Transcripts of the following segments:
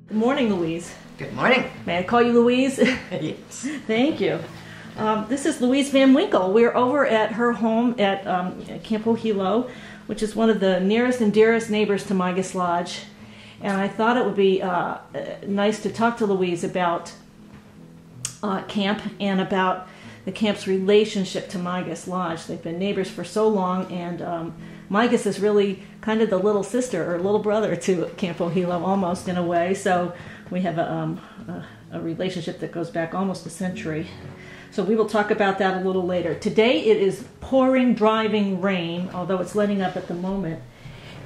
Good morning, Louise. Good morning. May I call you Louise? Yes. Thank you. This is Louise Van Winkle. We're over at her home at Camp Wohelo, which is one of the nearest and dearest neighbors to Migis Lodge. And I thought it would be nice to talk to Louise about camp and about the camp's relationship to Migis Lodge. They've been neighbors for so long, and Migis is really kind of the little sister or little brother to Camp Wohelo, almost in a way. So we have a relationship that goes back almost a century. So we will talk about that a little later. Today it is pouring, driving rain, although it's letting up at the moment.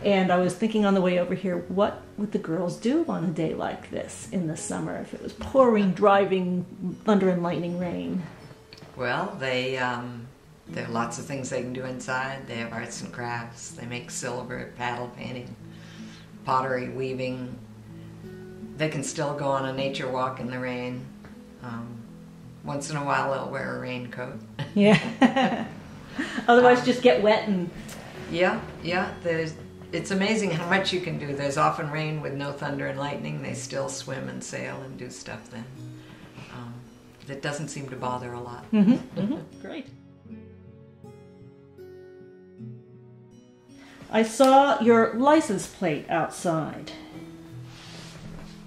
And I was thinking on the way over here, what would the girls do on a day like this in the summer if it was pouring, driving, thunder and lightning rain? Well, there are lots of things they can do inside. They have arts and crafts. They make silver, paddle painting, pottery, weaving. They can still go on a nature walk in the rain. Once in a while they'll wear a raincoat. Yeah. Otherwise just get wet and... Yeah. It's amazing how much you can do. There's often rain with no thunder and lightning. They still swim and sail and do stuff then. That doesn't seem to bother a lot. Great. I saw your license plate outside.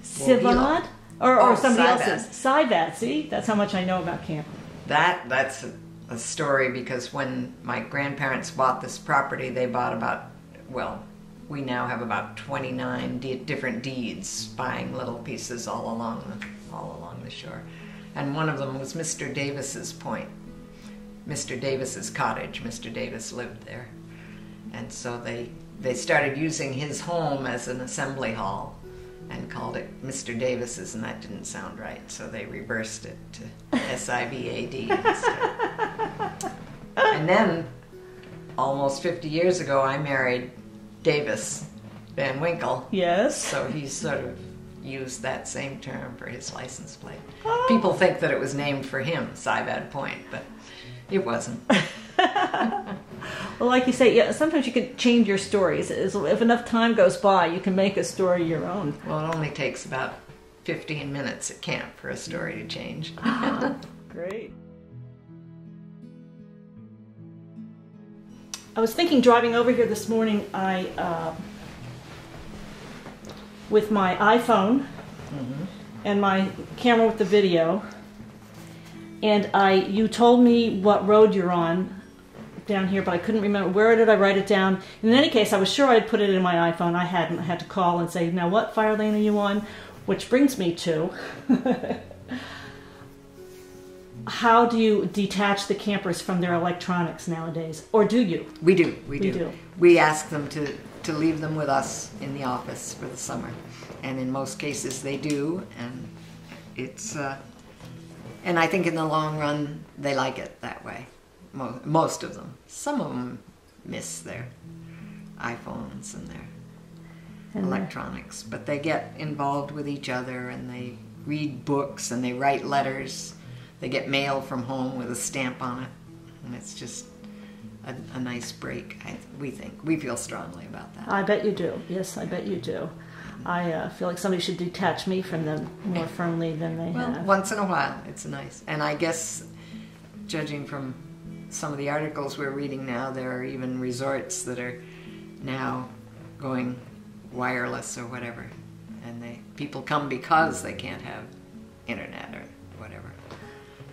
Sebago? Or somebody else's. Sebago. See? That's how much I know about camp. That's a story, because when my grandparents bought this property, they bought about, well, we now have about 29 different deeds, buying little pieces all along the shore. And one of them was Mr. Davis's point, Mr. Davis's cottage. Mr. Davis lived there. And so they started using his home as an assembly hall and called it Mr. Davis's, and that didn't sound right, so they reversed it to S-I-B-A-D instead. And then, almost 50 years ago, I married Davis Van Winkle. Yes. So he sort of used that same term for his license plate. People think that it was named for him, Sebago Point, but it wasn't. Well, like you say, yeah, sometimes you can change your stories. If enough time goes by, you can make a story your own. Well, it only takes about 15 minutes at camp for a story to change. Great. I was thinking, driving over here this morning, with my iPhone and my camera with the video, and you told me what road you're on down here, but I couldn't remember. Where did I write it down? In any case, I was sure I'd put it in my iPhone. I hadn't. I had to call and say, now what fire lane are you on? Which brings me to, how do you detach the campers from their electronics nowadays? Or do you? We do. We ask them to leave them with us in the office for the summer. And in most cases they do, and it's, and I think in the long run they like it that way. Most of them. Some of them miss their iPhones and their electronics, but they get involved with each other, and they read books, and they write letters. They get mail from home with a stamp on it, and it's just a nice break. We feel strongly about that. I bet you do. Yes, I bet you do. I feel like somebody should detach me from them more firmly than they have. Once in a while, it's nice. And I guess, judging from some of the articles we're reading now, there are even resorts that are now going wireless or whatever, and people come because they can't have internet or whatever.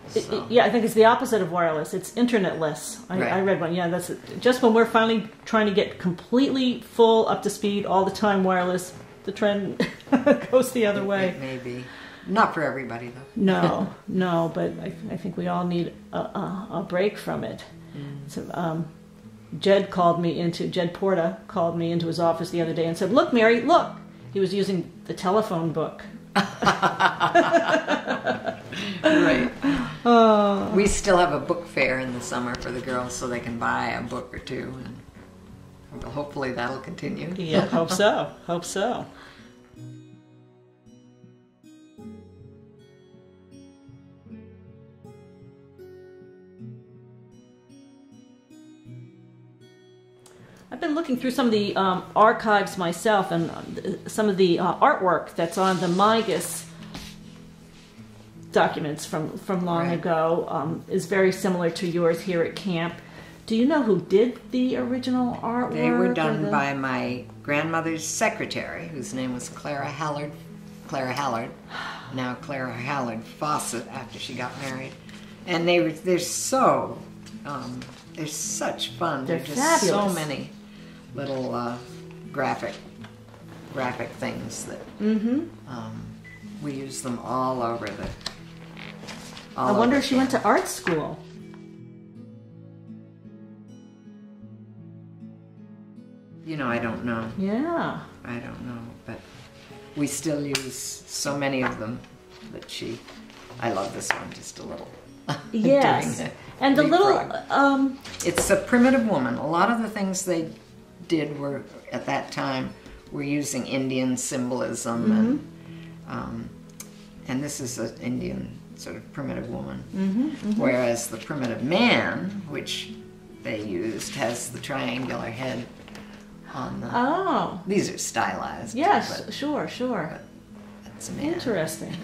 So. Yeah, I think it's the opposite of wireless. It's internetless. I read one. Yeah, that's just when we're finally trying to get completely full, up to speed, all the time wireless, the trend goes the other way. It may be. Not for everybody, though. No, but I think we all need a break from it. So, Jed Porta called me into his office the other day and said, "Look, Mary, look." He was using the telephone book. Right. We still have a book fair in the summer for the girls, so they can buy a book or two, and hopefully that'll continue. Yeah, hope so. I've been looking through some of the archives myself, and some of the artwork that's on the Migis documents from long ago is very similar to yours here at camp. Do you know who did the original artwork? They were done by my grandmother's secretary, whose name was Clara Hallard, now Clara Hallard Fawcett, after she got married. And they're so, they're such fun. They're just fabulous. So many little graphic things that we use them all over the. I wonder if she went to art school. You know, I don't know. Yeah. I don't know, but we still use so many of them that I love this one just a little. Yes. And the little... It's a primitive woman. A lot of the things they did were, at that time, were using Indian symbolism, and this is an Indian sort of primitive woman. Whereas the primitive man, which they used, has the triangular head on the... Oh. These are stylized. Yes, but, sure. But that's a man. Interesting.